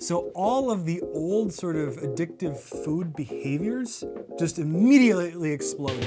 So all of the old sort of addictive food behaviors just immediately exploded.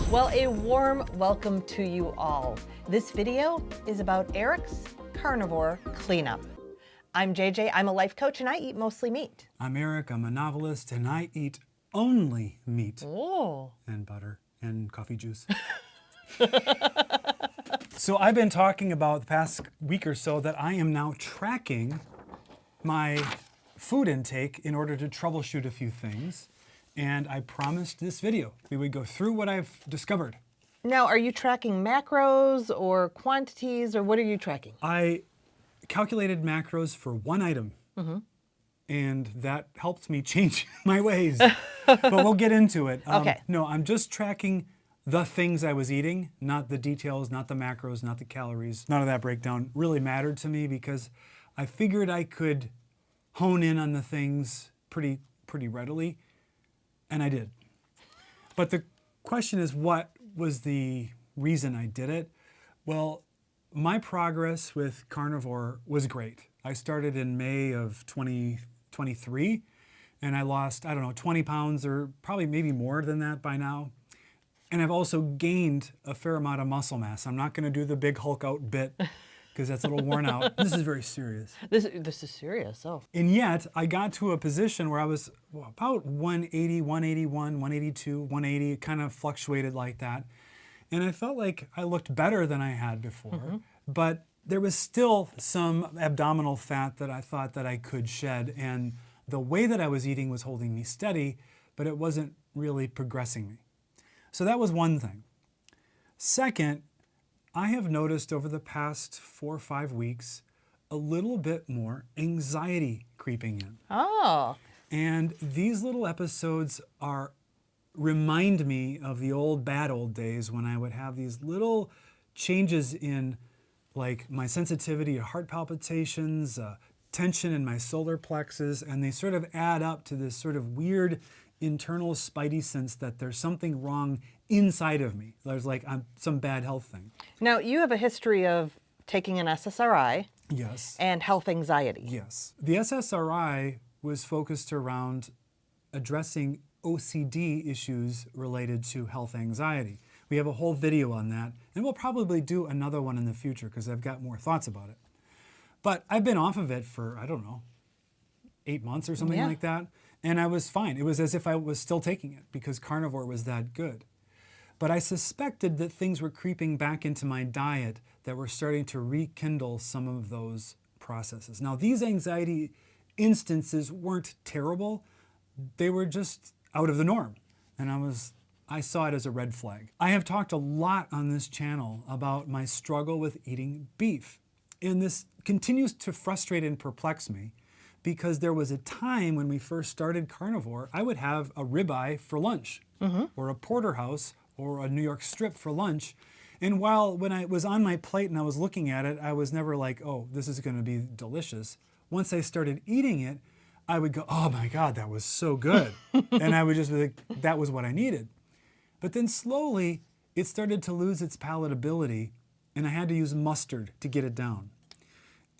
Well, a warm welcome to you all. This video is about Eric's carnivore cleanup. I'm JJ, I'm a life coach and I eat mostly meat. I'm Eric, I'm a novelist, and I eat only meat. Oh. And butter and coffee juice. So I've been talking about the past week or so that I am now tracking my food intake in order to troubleshoot a few things. And I promised this video we would go through what I've discovered. Now, are you tracking macros or quantities or what are you tracking? I calculated macros for one item. And that helped me change my ways. But we'll get into it. Okay. No, I'm just tracking the things I was eating, not the details, not the macros, not the calories. None of that breakdown really mattered to me because I figured I could hone in on the things pretty readily, and I did. But the question is, what was the reason I did it? Well, my progress with carnivore was great. I started in May of 2023, and I lost, 20 pounds or probably maybe more than that by now. And I've also gained a fair amount of muscle mass. I'm not going to do the big Hulk out bit because that's a little worn out. This is very serious. This is serious, oh. And yet, I got to a position where I was about 180, 181, 182, 180. It kind of fluctuated like that. And I felt like I looked better than I had before. But there was still some abdominal fat that I thought that I could shed. And the way that I was eating was holding me steady, but it wasn't really progressing me. So that was one thing. Second, I have noticed over the past 4 or 5 weeks a little bit more anxiety creeping in. Oh. And these little episodes remind me of the bad old days when I would have these little changes in like my sensitivity to heart palpitations, tension in my solar plexus, and they sort of add up to this sort of weird internal spidey sense that there's something wrong inside of me. There's like some bad health thing. Now, you have a history of taking an SSRI. Yes. And health anxiety. Yes. The SSRI was focused around addressing OCD issues related to health anxiety. We have a whole video on that, and we'll probably do another one in the future because I've got more thoughts about it. But I've been off of it for, 8 months or something like that. And I was fine. It was as if I was still taking it because carnivore was that good. But I suspected that things were creeping back into my diet that were starting to rekindle some of those processes. Now, these anxiety instances weren't terrible. They were just out of the norm. And I saw it as a red flag. I have talked a lot on this channel about my struggle with eating beef. And this continues to frustrate and perplex me, because there was a time when we first started carnivore, I would have a ribeye for lunch, or a porterhouse, or a New York strip for lunch. And when it was on my plate and I was looking at it, I was never like, oh, this is going to be delicious. Once I started eating it, I would go, oh my God, that was so good. And I would just be like, that was what I needed. But then slowly, it started to lose its palatability, and I had to use mustard to get it down.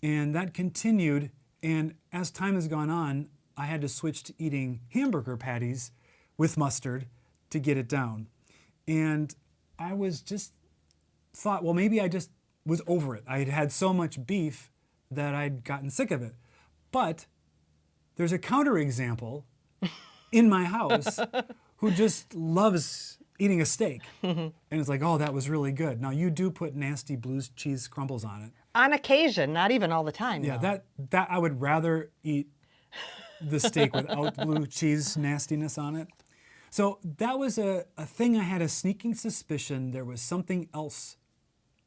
And that continued. And as time has gone on, I had to switch to eating hamburger patties with mustard to get it down. And I thought, well, maybe I just was over it. I had had so much beef that I'd gotten sick of it. But there's a counterexample in my house who just loves eating a steak. And it's like, oh, that was really good. Now, you do put nasty blue cheese crumbles on it. On occasion, not even all the time. Yeah, though. that I would rather eat the steak without blue cheese nastiness on it. So that was a thing. I had a sneaking suspicion there was something else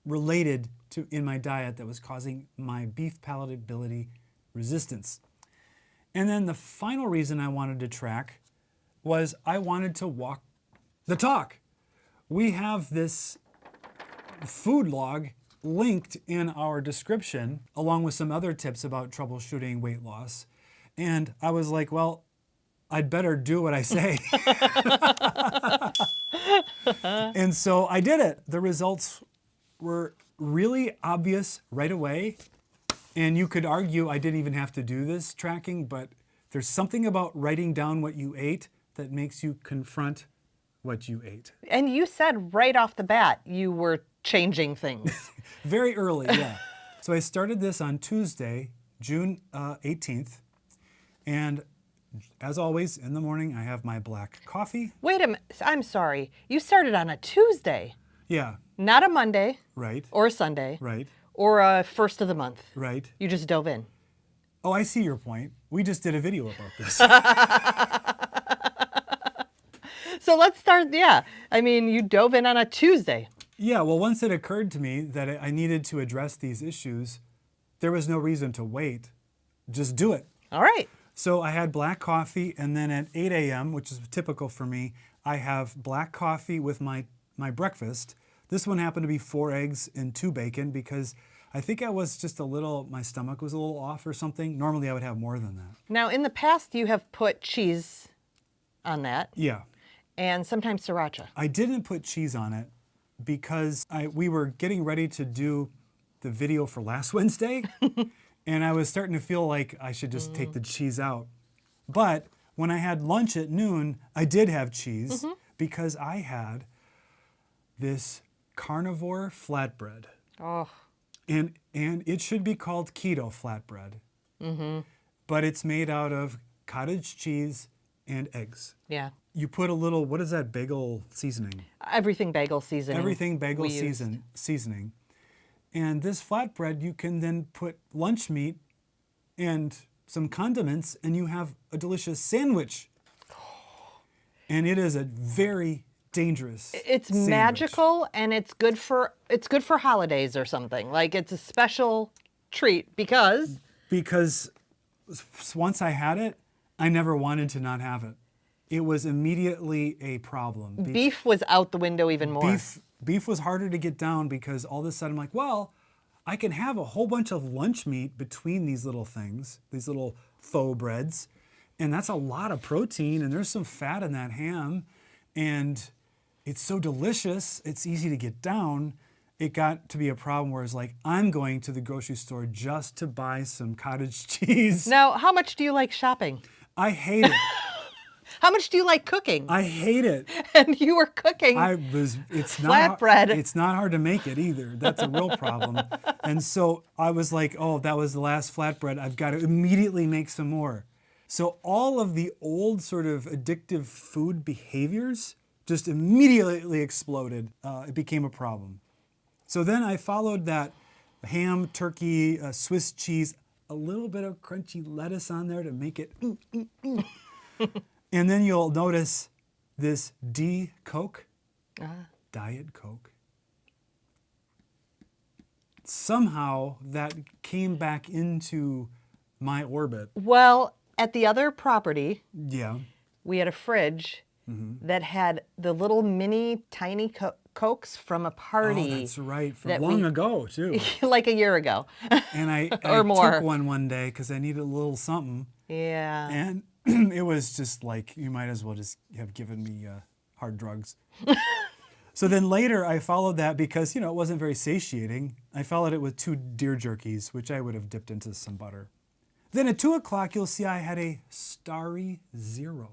related to in my diet that was causing my beef palatability resistance. And then the final reason I wanted to track was I wanted to walk the talk. We have this food log linked in our description, along with some other tips about troubleshooting weight loss. And I was like, well, I'd better do what I say. And so I did it. The results were really obvious right away. And you could argue I didn't even have to do this tracking, but there's something about writing down what you ate that makes you confront what you ate. And you said right off the bat you were changing things. Very early, yeah. So I started this on Tuesday, June 18th. And as always, in the morning, I have my black coffee. Wait a minute. I'm sorry. You started on a Tuesday, Yeah, not a Monday right, or a Sunday right, or a first of the month. right. You just dove in. Oh, I see your point. We just did a video about this. So let's start. Yeah. I mean, you dove in on a Tuesday. Yeah, well, once it occurred to me that I needed to address these issues, there was no reason to wait. Just do it. All right. So I had black coffee, and then at 8 a.m., which is typical for me, I have black coffee with my breakfast. This one happened to be 4 eggs and 2 bacon because I think I was just my stomach was a little off or something. Normally I would have more than that. Now, in the past, you have put cheese on that Yeah. and sometimes sriracha. I didn't put cheese on it because we were getting ready to do the video for last Wednesday, and I was starting to feel like I should just take the cheese out. But when I had lunch at noon, I did have cheese because I had this Carnivore flatbread. Oh, And it should be called Keto flatbread. But it's made out of cottage cheese and eggs. yeah. You put a little, what is that bagel seasoning? Everything bagel seasoning. Everything bagel we used. seasoning. And this flatbread, you can then put lunch meat and some condiments, and you have a delicious sandwich. And it is a very dangerous It's sandwich. magical and it's good for holidays or something. Like it's a special treat because once I had it, I never wanted to not have it. It was immediately a problem. beef was out the window even more. Beef was harder to get down because all of a sudden I'm like, well, I can have a whole bunch of lunch meat between these little things, these little faux breads, and that's a lot of protein, and there's some fat in that ham, and it's so delicious, it's easy to get down. It got to be a problem where it's like, I'm going to the grocery store just to buy some cottage cheese. Now, how much do you like shopping? I hate it. How much do you like cooking? I hate it. And you were cooking. It's not Flatbread. It's not hard to make it either. That's a real problem. And so I was like, oh, that was the last flatbread. I've got to immediately make some more. So all of the old sort of addictive food behaviors just immediately exploded. It became a problem. So then I followed that ham, turkey, Swiss cheese, a little bit of crunchy lettuce on there to make it And then you'll notice this Coke, Diet Coke. Somehow that came back into my orbit. Well, at the other property, Yeah. we had a fridge that had the little mini tiny Cokes from a party. Oh, that's right. From that long ago, too. like a year ago. And I Or more. took one day because I needed a little something. Yeah. And it was just like, you might as well just have given me hard drugs. So then later I followed that because, it wasn't very satiating. I followed it with 2 deer jerkies, which I would have dipped into some butter. Then at 2 o'clock, you'll see I had a Starry Zero,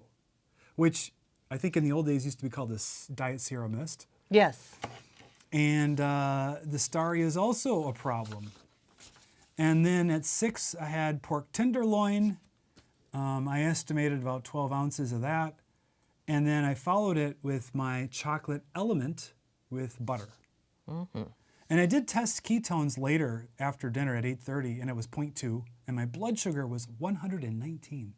which I think in the old days used to be called this Diet Sierra Mist. Yes. And the Starry is also a problem. And then at 6, I had pork tenderloin. I estimated about 12 ounces of that. And then I followed it with my chocolate element with butter. And I did test ketones later after dinner at 8:30, and it was 0.2, and my blood sugar was 119,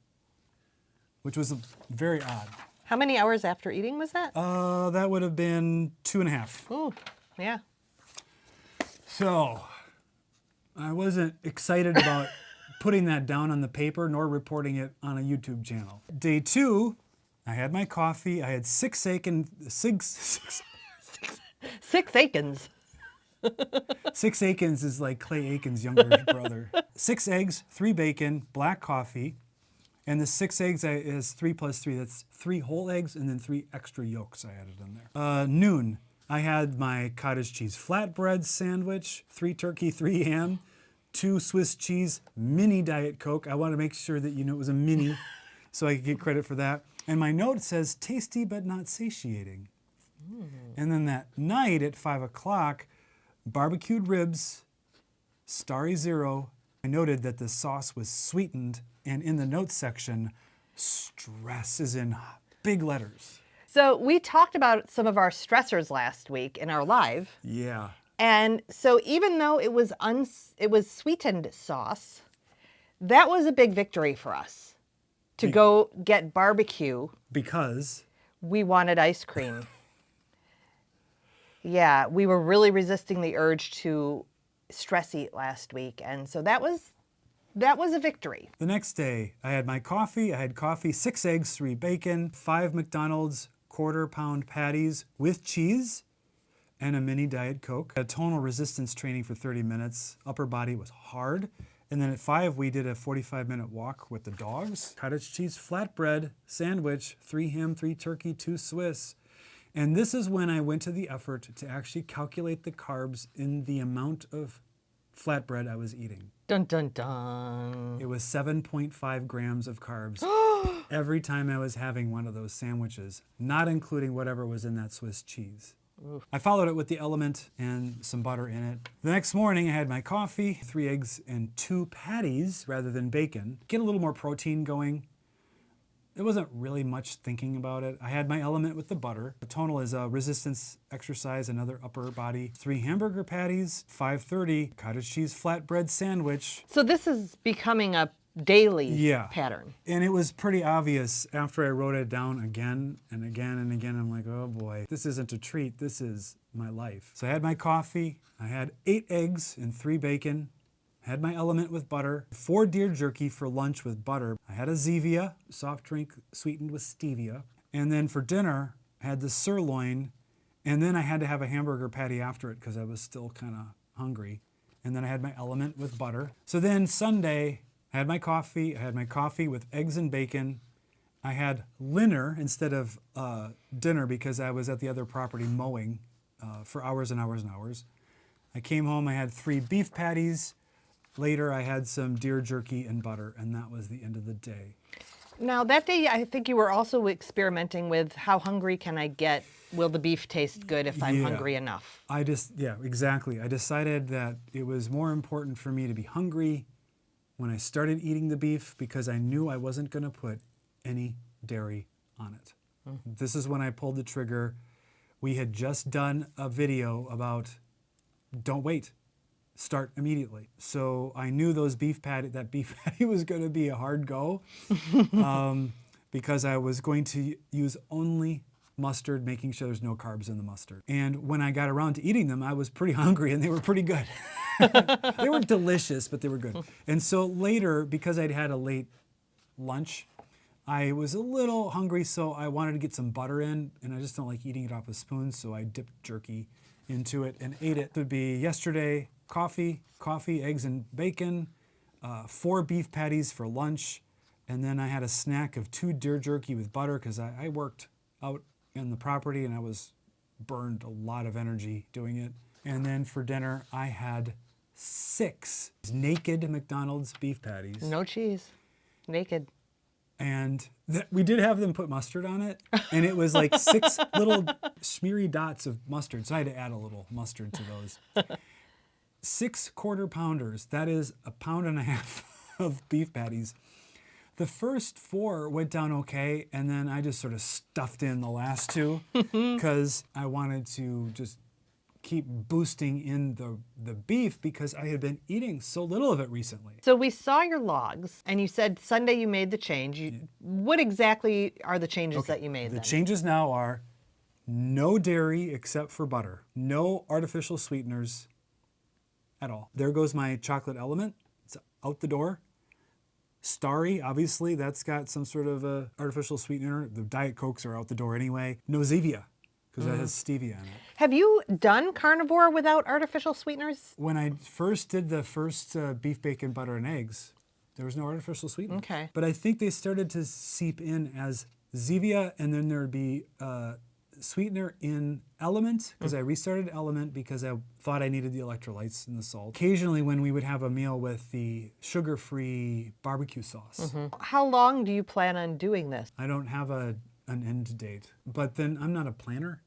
which was very odd. How many hours after eating was that? That would have been 2.5. Ooh, yeah. So I wasn't excited about putting that down on the paper nor reporting it on a YouTube channel. Day 2, I had my coffee. I had 6 Aikens. 6 Aikens. 6 Aikens is like Clay Aiken's younger brother. 6 eggs, 3 bacon, black coffee. And the 6 eggs is 3 plus 3. That's 3 whole eggs and then 3 extra yolks I added in there. Noon, I had my cottage cheese flatbread sandwich, 3 turkey, 3 ham. 2 Swiss cheese mini Diet Coke. I want to make sure that you know it was a mini so I could get credit for that. And my note says tasty but not satiating. And then that night at 5 o'clock, barbecued ribs, Starry Zero. I noted that the sauce was sweetened, and in the notes section, stress is in big letters. So we talked about some of our stressors last week in our live. Yeah. And so even though it was sweetened sauce, that was a big victory for us to go get barbecue. Because We wanted ice cream. Yeah, we were really resisting the urge to stress eat last week. And so that was a victory. the next day, I had my coffee. I had coffee, 6 eggs, 3 bacon, 5 McDonald's quarter-pound patties with cheese, and a mini Diet Coke. A tonal resistance training for 30 minutes. Upper body was hard. And then at 5, we did a 45-minute walk with the dogs. Cottage cheese flatbread sandwich, 3 ham, 3 turkey, 2 Swiss. And this is when I went to the effort to actually calculate the carbs in the amount of flatbread I was eating. Dun, dun, dun. It was 7.5 grams of carbs every time I was having one of those sandwiches, not including whatever was in that Swiss cheese. Oof. I followed it with the Element and some butter in it. The next morning, I had my coffee, 3 eggs, and 2 patties rather than bacon. Get a little more protein going. There wasn't really much thinking about it. I had my Element with the butter. The tonal is a resistance exercise, another upper body. 3 hamburger patties, 5:30 cottage cheese flatbread sandwich. So this is becoming a daily Yeah. pattern. And it was pretty obvious after I wrote it down again and again and again. I'm like, oh boy, this isn't a treat. This is my life. So I had my coffee. I had 8 eggs and 3 bacon. I had my Element with butter. 4 deer jerky for lunch with butter. I had a Zevia, soft drink sweetened with stevia. And then for dinner, I had the sirloin. And then I had to have a hamburger patty after it because I was still kind of hungry. And then I had my Element with butter. So then Sunday, I had my coffee. I had my coffee with eggs and bacon. I had dinner instead of dinner because I was at the other property mowing for hours and hours and hours. I came home, I had 3 beef patties. Later, I had some deer jerky and butter, and that was the end of the day. Now, that day, I think you were also experimenting with how hungry can I get? Will the beef taste good if I'm Yeah. hungry enough? Yeah, exactly. I decided that it was more important for me to be hungry when I started eating the beef because I knew I wasn't going to put any dairy on it. This is when I pulled the trigger. We had just done a video about don't wait, start immediately. So I knew that beef patty was going to be a hard go because I was going to use only mustard, making sure there's no carbs in the mustard. And when I got around to eating them, I was pretty hungry and they were pretty good. They were delicious, but they were good. And so later, because I'd had a late lunch, I was a little hungry, so I wanted to get some butter in, and I just don't like eating it off a spoon, so I dipped jerky into it and ate it. It would be yesterday, coffee, eggs and bacon, 4 beef patties for lunch, and then I had a snack of 2 deer jerky with butter because I worked out in the property and I was burned a lot of energy doing it. And then for dinner, I had 6 naked McDonald's beef patties. No cheese. Naked. And we did have them put mustard on it. And it was like 6 little smeary dots of mustard. So I had to add a little mustard to those. 6 quarter pounders. That is 1.5 pounds of beef patties. The first 4 went down okay. And then I just sort of stuffed in the last 2 because I wanted to just keep boosting in the beef because I had been eating so little of it recently. So we saw your logs, and you said Sunday you made the change. What exactly are the changes that you made The then? changes now are no dairy except for butter, no artificial sweeteners at all. There goes my chocolate Element. It's out the door. Starry, obviously, that's got some sort of artificial sweetener. The Diet Cokes are out the door anyway. No Zevia, because that has stevia in it. Have you done carnivore without artificial sweeteners? When I first did the first beef, bacon, butter, and eggs, there was no artificial sweetener. Okay. But I think they started to seep in as Zevia, and then there'd be sweetener in Element, because I restarted Element because I thought I needed the electrolytes and the salt. Occasionally when we would have a meal with the sugar-free barbecue sauce. How long do you plan on doing this? I don't have an end date, but then I'm not a planner.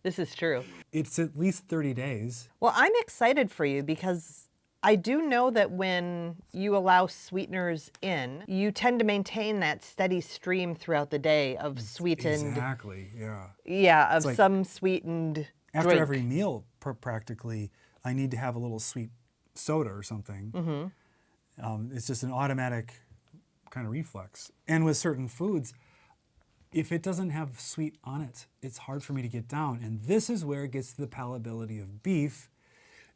This is true. It's at least 30 days. Well, I'm excited for you because I do know that when you allow sweeteners in, you tend to maintain that steady stream throughout the day of sweetened. Exactly, yeah. Yeah, of like some sweetened After drink. every meal, practically, I need to have a little sweet soda or something. It's just an automatic kind of reflex. And with certain foods, if it doesn't have sweet on it, it's hard for me to get down. And this is where it gets to the palatability of beef,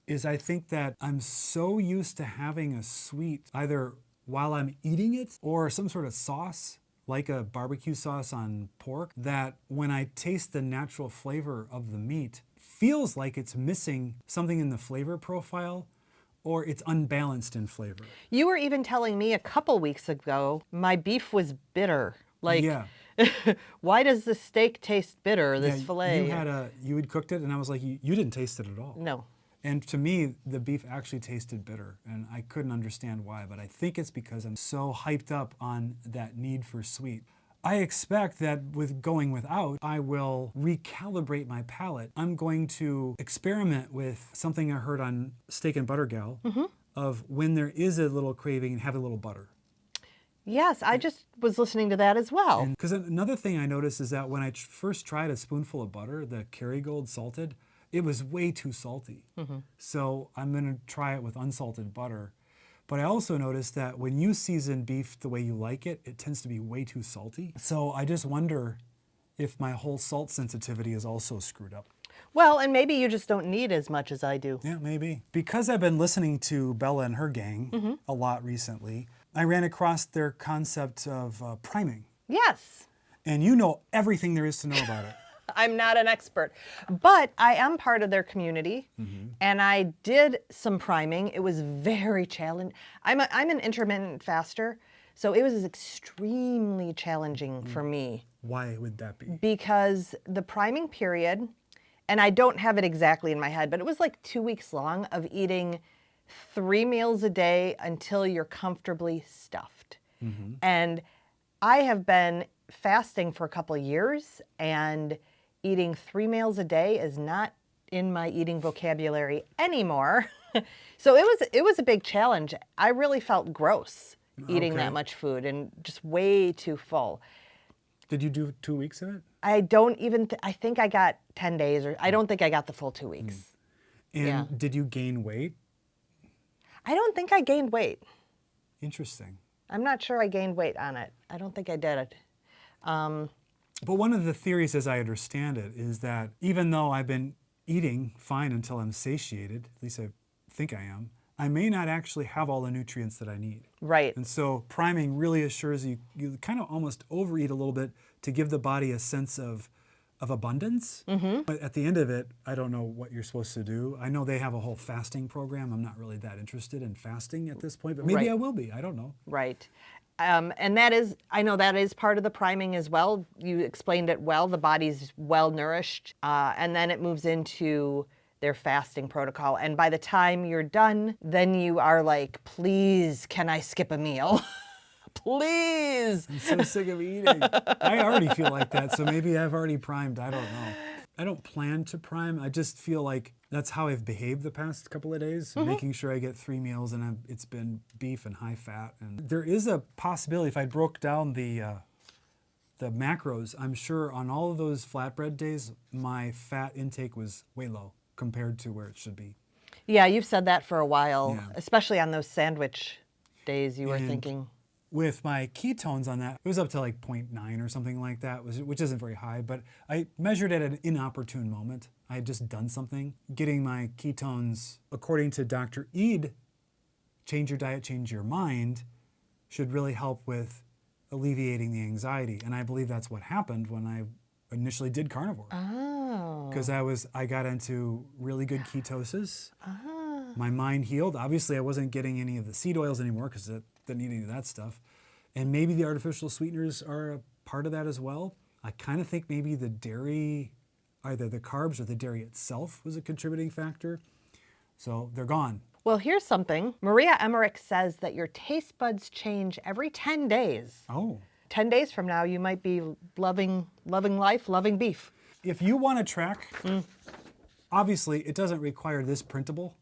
is I think that I'm so used to having a sweet either while I'm eating it or some sort of sauce, like a barbecue sauce on pork, that when I taste the natural flavor of the meat, feels like it's missing something in the flavor profile or it's unbalanced in flavor. You were even telling me a couple weeks ago my beef was bitter. Like, Yeah. why does the steak taste bitter, this Yeah, filet? you had cooked it and I was like, you didn't taste it at all. No. And to me, the beef actually tasted bitter, and I couldn't understand why, but I think it's because I'm so hyped up on that need for sweet. I expect that with going without, I will recalibrate my palate. I'm going to experiment with something I heard on Steak and Butter Gal, of when there is a little craving, have a little butter. Yes, I just was listening to that as well. Because another thing I noticed is that when I first tried a spoonful of butter, the Kerrygold salted, it was way too salty. So I'm going to try it with unsalted butter. But I also noticed that when you season beef the way you like it, it tends to be way too salty. So I just wonder if my whole salt sensitivity is also screwed up. Well, and maybe you just don't need as much as I do. Yeah, maybe. Because I've been listening to Bella and her gang a lot recently, I ran across their concept of priming. Yes. And you know everything there is to know about it. I'm not an expert, but I am part of their community, and I did some priming. It was very challenging. I'm an intermittent faster, so it was extremely challenging for me. Why would that be? Because the priming period, and I don't have it exactly in my head, but it was like 2 weeks long of eating 3 meals a day until you're comfortably stuffed. And I have been fasting for a couple of years, and eating 3 meals a day is not in my eating vocabulary anymore. So it was a big challenge. I really felt gross eating Okay. that much food and just way too full. Did you do 2 weeks of it? I don't even, I think I got 10 days, or I don't think I got the full 2 weeks. And Yeah. did you gain weight? I don't think I gained weight. Interesting. I'm not sure I gained weight on it. I don't think I did it. But one of the theories, as I understand it, is that even though I've been eating fine until I'm satiated, at least I think I am, I may not actually have all the nutrients that I need. Right. And so priming really assures you kind of almost overeat a little bit to give the body a sense of abundance. But at the end of it, I don't know what you're supposed to do. I know they have a whole fasting program. I'm not really that interested in fasting at this point, but maybe Right. I will be. I don't know. Right. And that is, I know that is part of the priming as well. You explained it well. The body's well nourished. And then it moves into their fasting protocol. And by the time you're done, then you are like, please, can I skip a meal? Please. I'm so sick of eating. I already feel like that, so maybe I've already primed. I don't know. I don't plan to prime. I just feel like that's how I've behaved the past couple of days, making sure I get 3 meals, and it's been beef and high fat. And there is a possibility, if I broke down the macros, I'm sure on all of those flatbread days, my fat intake was way low compared to where it should be. Yeah, you've said that for a while, Yeah. especially on those sandwich days you were And thinking. With my ketones on that, it was up to like 0.9 or something like that, which isn't very high, but I measured it at an inopportune moment. I had just done something. Getting my ketones, according to Dr. Eid, change your diet, change your mind, should really help with alleviating the anxiety. And I believe that's what happened when I initially did carnivore. Oh. Because I got into really good ketosis. My mind healed. Obviously, I wasn't getting any of the seed oils anymore because didn't eat any of that stuff. And maybe the artificial sweeteners are a part of that as well. I kind of think maybe the dairy, either the carbs or the dairy itself was a contributing factor. So they're gone. Well, here's something. Maria Emmerich says that your taste buds change every 10 days. Oh. 10 days from now, you might be loving life, loving beef. If you want to track, obviously it doesn't require this printable.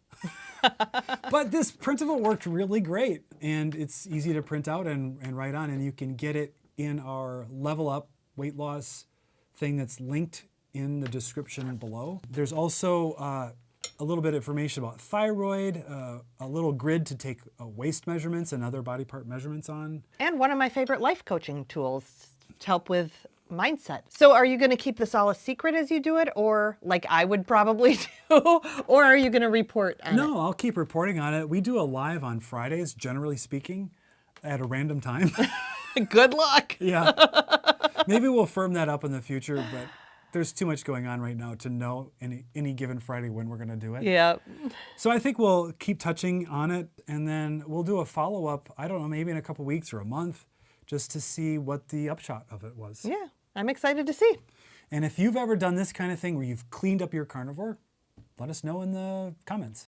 But this printable worked really great, and it's easy to print out and write on, and you can get it in our Level Up weight loss thing that's linked in the description below. There's also a little bit of information about thyroid, a little grid to take waist measurements and other body part measurements on. And one of my favorite life coaching tools to help with mindset. So are you going to keep this all a secret as you do it, or like I would probably do, or are you going to report on it? No, I'll keep reporting on it. We do a live on Fridays, generally speaking, at a random time. Good luck. Yeah. Maybe we'll firm that up in the future, but there's too much going on right now to know any given Friday when we're going to do it. Yeah. So I think we'll keep touching on it, and then we'll do a follow-up, I don't know, maybe in a couple weeks or a month, just to see what the upshot of it was. Yeah, I'm excited to see. And if you've ever done this kind of thing where you've cleaned up your carnivore, let us know in the comments.